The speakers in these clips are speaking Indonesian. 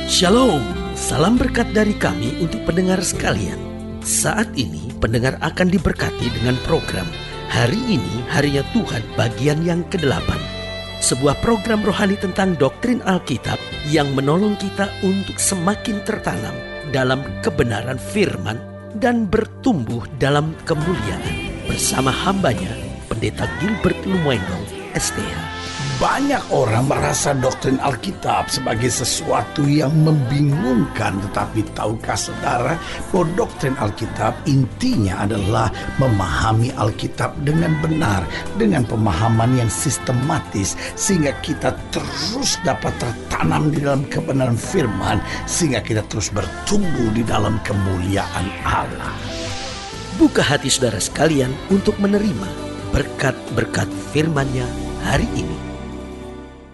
Shalom, salam berkat dari kami untuk pendengar sekalian. Saat ini pendengar akan diberkati dengan program Hari Ini Harinya Tuhan bagian yang ke-8. Sebuah program rohani tentang doktrin Alkitab yang menolong kita untuk semakin tertanam dalam kebenaran firman dan bertumbuh dalam kemuliaan. Bersama hambanya, Pendeta Gilbert Lumendo, STH. Banyak orang merasa doktrin Alkitab sebagai sesuatu yang membingungkan. Tetapi tahukah saudara bahwa doktrin Alkitab intinya adalah memahami Alkitab dengan benar, dengan pemahaman yang sistematis, sehingga kita terus dapat tertanam di dalam kebenaran firman, sehingga kita terus bertumbuh di dalam kemuliaan Allah. Buka hati saudara sekalian untuk menerima berkat-berkat firman-Nya hari ini.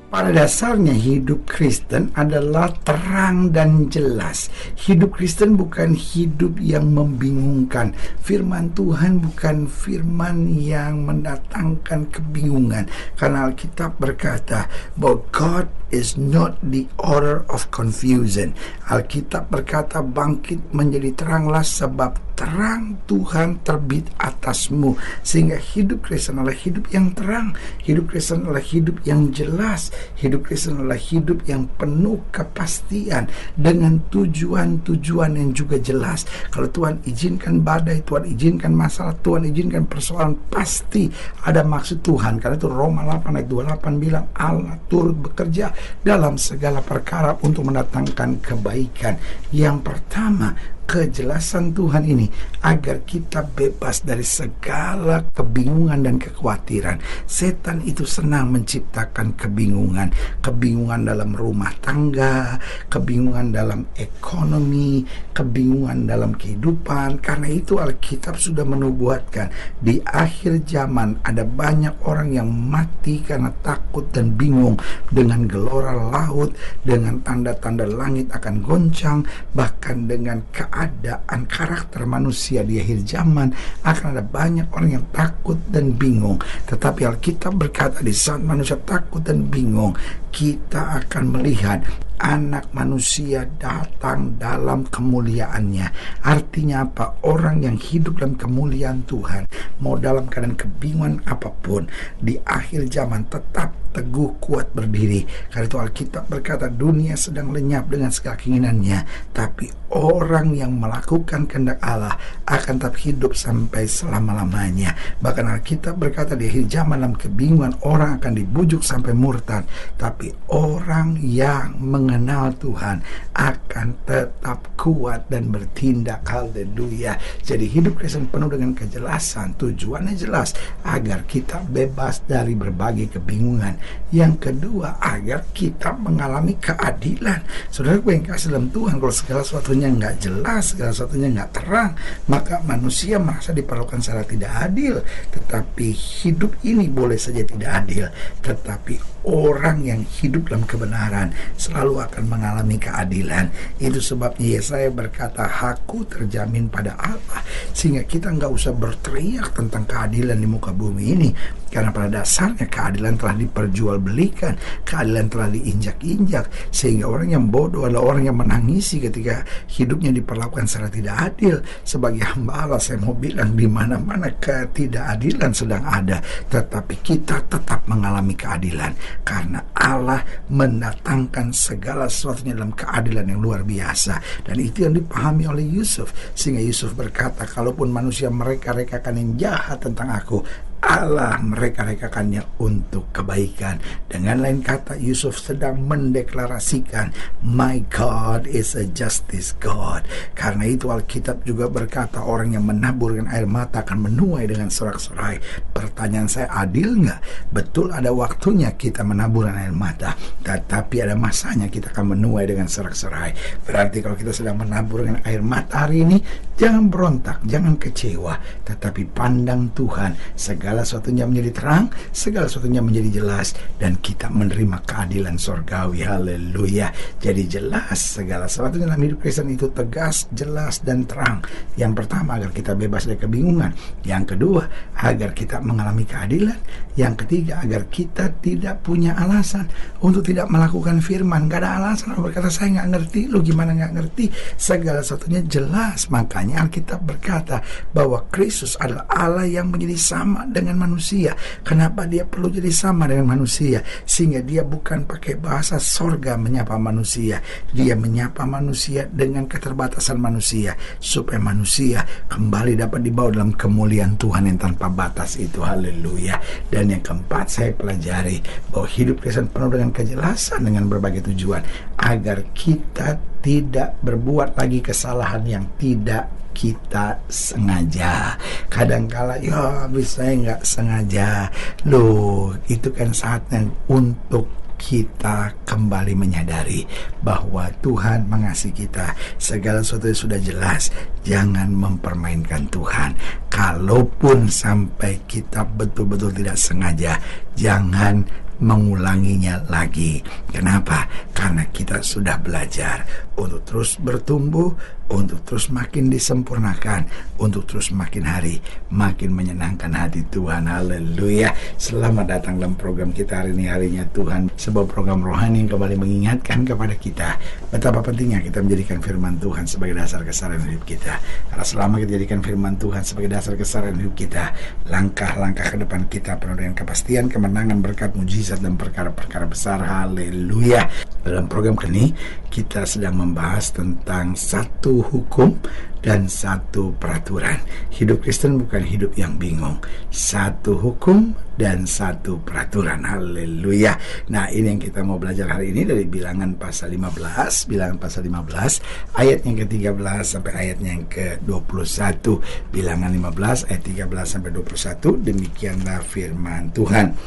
Pada dasarnya hidup Kristen adalah terang dan jelas. Hidup Kristen bukan hidup yang membingungkan. Firman Tuhan bukan firman yang mendatangkan kebingungan. Karena Alkitab berkata bahwa God is not the author of confusion. Alkitab berkata bangkit menjadi teranglah sebab terang Tuhan terbit atasmu. Sehingga hidup Kristen adalah hidup yang terang. Hidup Kristen adalah hidup yang jelas. Hidup Kristen adalah hidup yang penuh kepastian dengan tujuan-tujuan yang juga jelas. Kalau Tuhan izinkan badai, Tuhan izinkan masalah, Tuhan izinkan persoalan, pasti ada maksud Tuhan. Karena itu Roma 8 ayat 28 bilang Allah turut bekerja dalam segala perkara untuk mendatangkan kebaikan. Yang pertama, kejelasan Tuhan ini agar kita bebas dari segala kebingungan dan kekhawatiran. Setan itu senang menciptakan kebingungan. Kebingungan dalam rumah tangga, kebingungan dalam ekonomi, kebingungan dalam kehidupan. Karena itu Alkitab sudah menubuatkan di akhir zaman ada banyak orang yang mati karena takut dan bingung dengan gelora laut, dengan tanda-tanda langit akan goncang, bahkan dengan keadaan karakter manusia di akhir zaman akan ada banyak orang yang takut dan bingung. Tetapi Alkitab berkata di saat manusia takut dan bingung, kita akan melihat anak manusia datang dalam kemuliaannya. Artinya apa? Orang yang hidup dalam kemuliaan Tuhan, mau dalam keadaan kebingungan apapun, di akhir zaman tetap teguh kuat berdiri. Karena itu Alkitab berkata dunia sedang lenyap dengan segala keinginannya, tapi orang yang melakukan kehendak Allah akan tetap hidup sampai selama-lamanya. Bahkan Alkitab berkata di akhir zaman dalam kebingungan orang akan dibujuk sampai murtad, tapi orang yang mengenal Tuhan akan tetap kuat dan bertindak. Haleluya. Jadi hidup Kristen penuh dengan kejelasan. Tujuannya jelas agar kita bebas dari berbagai kebingungan. Yang kedua, agar kita mengalami keadilan. Saudara yang kasih dalam Tuhan, kalau segala sesuatunya nggak jelas, segala sesuatunya nggak terang, maka manusia merasa diperlakukan secara tidak adil. Tetapi hidup ini boleh saja tidak adil, tetapi orang yang hidup dalam kebenaran selalu akan mengalami keadilan. Itu sebabnya Yesaya berkata, hakku terjamin pada Allah. Sehingga kita nggak usah berteriak tentang keadilan di muka bumi ini, karena pada dasarnya keadilan telah diperjualbelikan, keadilan telah diinjak-injak. Sehingga orang yang bodoh adalah orang yang menangisi ketika hidupnya diperlakukan secara tidak adil. Sebagai hamba Allah, saya mau bilang di mana-mana ketidakadilan sedang ada, tetapi kita tetap mengalami keadilan. Karena Allah mendatangkan segala sesuatunya dalam keadilan yang luar biasa. Dan itu yang dipahami oleh Yusuf. Sehingga Yusuf berkata, kalaupun manusia mereka-rekakan yang jahat tentang aku, Allah mereka-rekakannya untuk kebaikan. Dengan lain kata, Yusuf sedang mendeklarasikan, my God is a justice God. Karena itu Alkitab juga berkata, orang yang menaburkan air mata akan menuai dengan sorak-sorai. Pertanyaan saya, adil nggak? Betul ada waktunya kita menaburkan air mata, tetapi ada masanya kita akan menuai dengan sorak-sorai. Berarti kalau kita sedang menaburkan air mata hari ini, jangan berontak, jangan kecewa, tetapi pandang Tuhan. Segala segala sesuatunya menjadi terang, segala sesuatunya menjadi jelas, dan kita menerima keadilan sorgawi. Haleluya. Jadi jelas, segala sesuatu dalam hidup Kristen itu tegas, jelas, dan terang. Yang pertama, agar kita bebas dari kebingungan. Yang kedua, agar kita mengalami keadilan. Yang ketiga, agar kita tidak punya alasan untuk tidak melakukan firman. Gak ada alasan berkata, saya gak ngerti. Lu gimana gak ngerti? Segala sesuatunya jelas. Makanya Alkitab berkata bahwa Kristus adalah Allah yang menjadi sama dengan manusia. Kenapa dia perlu jadi sama dengan manusia? Sehingga dia bukan pakai bahasa sorga menyapa manusia. Dia menyapa manusia dengan keterbatasan manusia, supaya manusia kembali dapat dibawa dalam kemuliaan Tuhan yang tanpa batas itu. Haleluya. Dan yang keempat, saya pelajari bahwa hidup Kristen penuh dengan kejelasan, dengan berbagai tujuan, agar kita tidak berbuat lagi kesalahan yang tidak kita sengaja. Kadangkala ya bisa nggak sengaja. Loh, itu kan saatnya untuk kita kembali menyadari bahwa Tuhan mengasihi kita. Segala sesuatu yang sudah jelas, jangan mempermainkan Tuhan. Kalaupun sampai kita betul-betul tidak sengaja, jangan mengulanginya lagi. Kenapa? Karena kita sudah belajar untuk terus bertumbuh, untuk terus makin disempurnakan, untuk terus makin hari makin menyenangkan hati Tuhan. Haleluya. Selamat datang dalam program kita hari ini, Harinya Tuhan, sebuah program rohani yang kembali mengingatkan kepada kita betapa pentingnya kita menjadikan firman Tuhan sebagai dasar keseharian hidup kita. Karena selama kita jadikan firman Tuhan sebagai dasar keseharian hidup kita, langkah-langkah ke depan kita penuh dengan kepastian, kemenangan, berkat, mujizat, dan perkara-perkara besar. Haleluya. Dalam program ini kita sedang membahas tentang satu hukum dan satu peraturan. Hidup Kristen bukan hidup yang bingung. Satu hukum dan satu peraturan. Haleluya. Nah, ini yang kita mau belajar hari ini dari Bilangan pasal 15. Bilangan pasal 15 ayat yang ke-13 sampai ayatnya yang ke-21. Bilangan 15 ayat 13 sampai 21. Demikianlah firman Tuhan.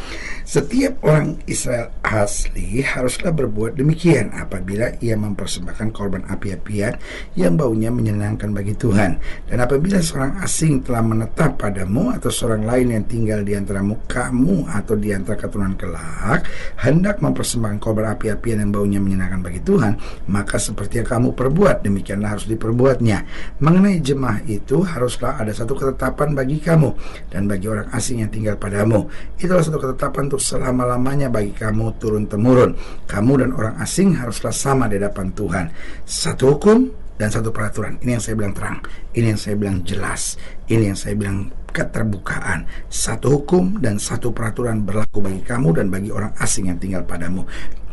Setiap orang Israel asli haruslah berbuat demikian apabila ia mempersembahkan korban api-apian yang baunya menyenangkan bagi Tuhan. Dan apabila seorang asing telah menetap padamu, atau seorang lain yang tinggal di antaramu, kamu atau di antara keturunan kelak, hendak mempersembahkan korban api-apian yang baunya menyenangkan bagi Tuhan, maka seperti yang kamu perbuat, demikianlah harus diperbuatnya. Mengenai jemaah itu, haruslah ada satu ketetapan bagi kamu dan bagi orang asing yang tinggal padamu. Itulah satu ketetapan untuk selama-lamanya bagi kamu turun-temurun. Kamu dan orang asing haruslah sama di hadapan Tuhan. Satu hukum dan satu peraturan. Ini yang saya bilang terang, ini yang saya bilang jelas, ini yang saya bilang keterbukaan. Satu hukum dan satu peraturan berlaku bagi kamu dan bagi orang asing yang tinggal padamu.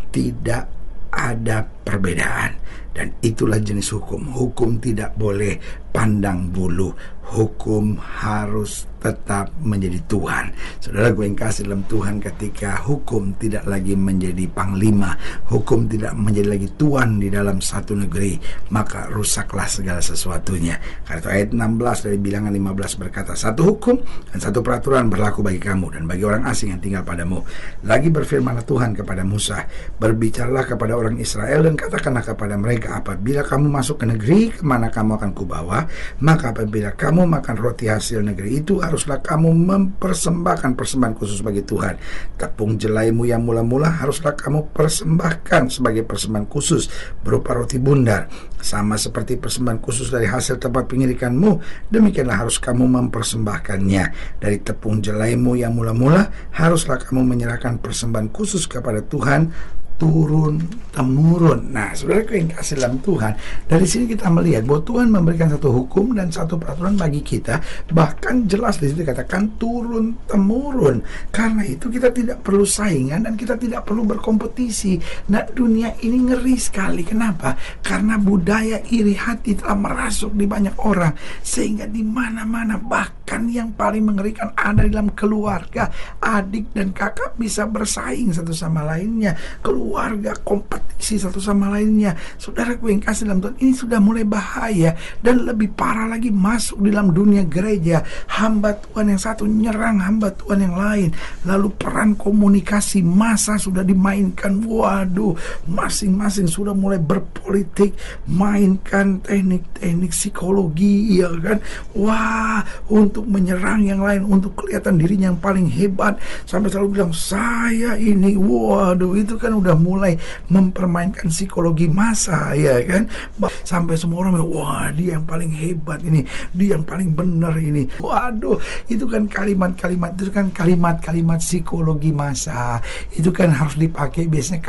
Tidak ada perbedaan. Dan itulah jenis hukum. Hukum tidak boleh pandang bulu. Hukum harus tetap menjadi Tuhan. Saudara gue yang kasih dalam Tuhan, ketika hukum tidak lagi menjadi panglima, hukum tidak menjadi lagi tuan di dalam satu negeri, maka rusaklah segala sesuatunya. Karena itu ayat 16 dari Bilangan 15 berkata, satu hukum dan satu peraturan berlaku bagi kamu dan bagi orang asing yang tinggal padamu. Lagi berfirmanlah Tuhan kepada Musa, berbicaralah kepada orang Israel dan katakanlah kepada mereka, apabila kamu masuk ke negeri kemana kamu akan kubawa, maka apabila kamu makan roti hasil negeri itu, haruslah kamu mempersembahkan persembahan khusus bagi Tuhan. Tepung jelaimu yang mula-mula haruslah kamu persembahkan sebagai persembahan khusus berupa roti bundar, sama seperti persembahan khusus dari hasil tempat pengirikanmu. Demikianlah harus kamu mempersembahkannya. Dari tepung jelaimu yang mula-mula haruslah kamu menyerahkan persembahan khusus kepada Tuhan turun temurun. Nah, saudara yang kasih dalam Tuhan, dari sini kita melihat bahwa Tuhan memberikan satu hukum dan satu peraturan bagi kita, bahkan jelas di sini dikatakan turun temurun. Karena itu kita tidak perlu saingan dan kita tidak perlu berkompetisi. Nah, dunia ini ngeri sekali. Kenapa? Karena budaya iri hati telah merasuk di banyak orang, sehingga di mana-mana, bahkan yang paling mengerikan ada di dalam keluarga, adik dan kakak bisa bersaing satu sama lainnya. Keluarga kompetisi satu sama lainnya. Saudara gue yang kasih dalam Tuhan, ini sudah mulai bahaya. Dan lebih parah lagi masuk di dalam dunia gereja. Hamba Tuhan yang satu nyerang hamba Tuhan yang lain. Lalu peran komunikasi massa sudah dimainkan. Waduh, masing-masing sudah mulai berpolitik, mainkan teknik-teknik psikologi, ya kan. Wah, untuk untuk menyerang yang lain, untuk kelihatan dirinya yang paling hebat, sampai selalu bilang saya ini. Waduh, itu kan udah mulai mempermainkan psikologi massa, ya kan? Sampai semua orang bilang, wah dia yang paling hebat ini, dia yang paling benar ini. Waduh, itu kan kalimat-kalimat psikologi massa. Itu kan harus dipakai biasanya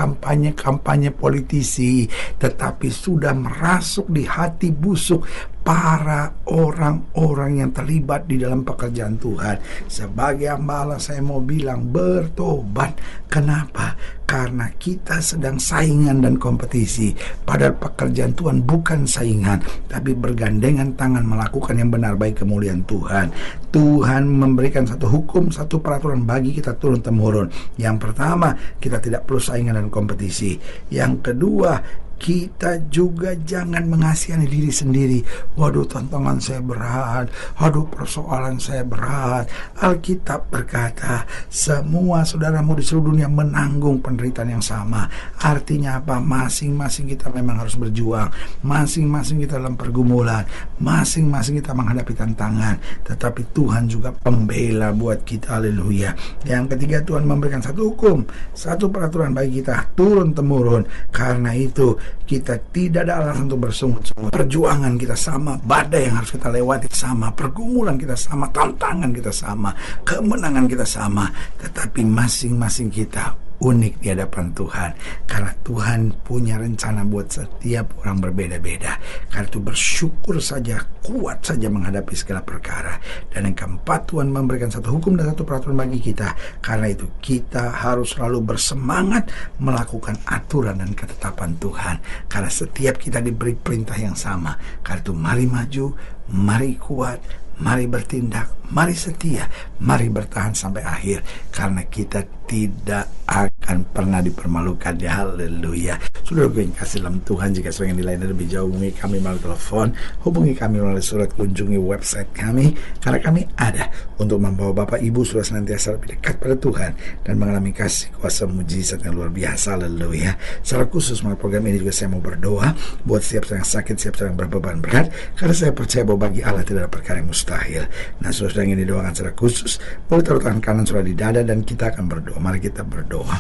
kampanye politisi, tetapi sudah merasuk di hati busuk para orang-orang yang terlibat di dalam pekerjaan Tuhan. Sebagai hamba Allah, saya mau bilang bertobat. Kenapa? Karena kita sedang saingan dan kompetisi. Padahal pekerjaan Tuhan bukan saingan, tapi bergandengan tangan melakukan yang benar baik kemuliaan Tuhan. Tuhan memberikan satu hukum, satu peraturan bagi kita turun-temurun. Yang pertama, kita tidak perlu saingan dan kompetisi. Yang kedua, kita juga jangan mengasihani diri sendiri. Waduh, tantangan saya berat. Waduh, persoalan saya berat. Alkitab berkata, semua saudaramu di seluruh dunia menanggung penderitaan yang sama. Artinya apa? Masing-masing kita memang harus berjuang. Masing-masing kita dalam pergumulan. Masing-masing kita menghadapi tantangan. Tetapi Tuhan juga pembela buat kita. Haleluya. Yang ketiga, Tuhan memberikan satu hukum, satu peraturan bagi kita turun-temurun. Karena itu kita tidak ada alasan untuk bersungut-sungut. Perjuangan kita sama, badai yang harus kita lewati sama, pergumulan kita sama, tantangan kita sama, kemenangan kita sama. Tetapi masing-masing kita unik di hadapan Tuhan, karena Tuhan punya rencana buat setiap orang berbeda-beda. Karena itu bersyukur saja, kuat saja menghadapi segala perkara. Dan yang keempat, Tuhan memberikan satu hukum dan satu peraturan bagi kita. Karena itu kita harus selalu bersemangat melakukan aturan dan ketetapan Tuhan, karena setiap kita diberi perintah yang sama. Karena itu mari maju, mari kuat, mari bertindak, mari setia, mari bertahan sampai akhir, karena kita tidak akan pernah dipermalukan. Ya, haleluya. Saudara gue yang kasih dalam Tuhan, jika saudara yang lainnya lebih jauh, hubungi kami melalui telepon, hubungi kami melalui surat, kunjungi website kami, karena kami ada untuk membawa Bapak Ibu sudah senantiasa lebih dekat pada Tuhan dan mengalami kasih kuasa mujizat yang luar biasa. Haleluya. Secara khusus melalui program ini juga saya mau berdoa buat setiap orang yang sakit, setiap orang yang berbeban berat, karena saya percaya bahwa bagi Allah tidak ada perkara yang mustahil. Nah, saudara yang ingin didoakan secara khusus, boleh taruh tangan kanan saudara di dada dan kita akan berdoa. Mari kita berdoa.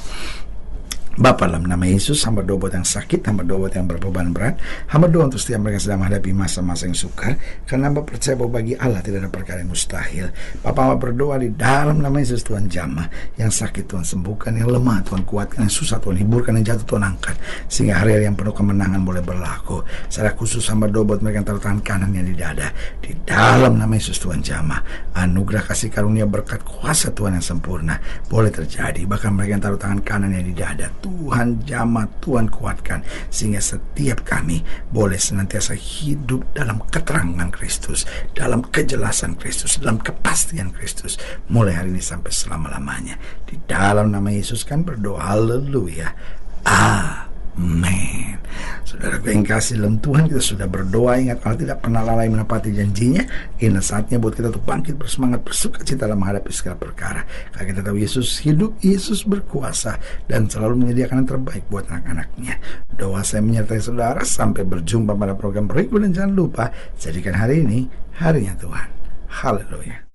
Bapa, dalam nama Yesus, hamba doa buat yang sakit, hamba doa buat yang berbeban berat, hamba doa untuk setiap mereka sedang menghadapi masa-masa yang sukar, karena hamba percaya bahwa bagi Allah tidak ada perkara yang mustahil. Bapa, hamba berdoa di dalam nama Yesus, Tuhan jamah yang sakit Tuhan sembuhkan, yang lemah Tuhan kuatkan, yang susah Tuhan hiburkan, yang jatuh Tuhan angkat, sehingga hari-hari yang penuh kemenangan boleh berlaku. Secara khusus hamba doa buat mereka yang taruh tangan kanannya di dada, di dalam nama Yesus Tuhan jamah anugerah kasih karunia berkat kuasa Tuhan yang sempurna boleh terjadi. Bahkan mereka yang taruh tangan kanannya di dada, Tuhan jamah, Tuhan kuatkan, sehingga setiap kami boleh senantiasa hidup dalam keterangan Kristus, dalam kejelasan Kristus, dalam kepastian Kristus, mulai hari ini sampai selama-lamanya. Di dalam nama Yesus kan berdoa, haleluya, amin. Saudara yang kasih dalam Tuhan, kita sudah berdoa. Ingat, Allah tidak pernah lalai menepati janjinya. Ini saatnya buat kita untuk bangkit, bersemangat, bersuka cita dalam menghadapi segala perkara. Karena kita tahu Yesus hidup, Yesus berkuasa, dan selalu menyediakan yang terbaik buat anak-anaknya. Doa saya menyertai saudara. Sampai berjumpa pada program berikut, dan jangan lupa, jadikan hari ini harinya Tuhan. Haleluya.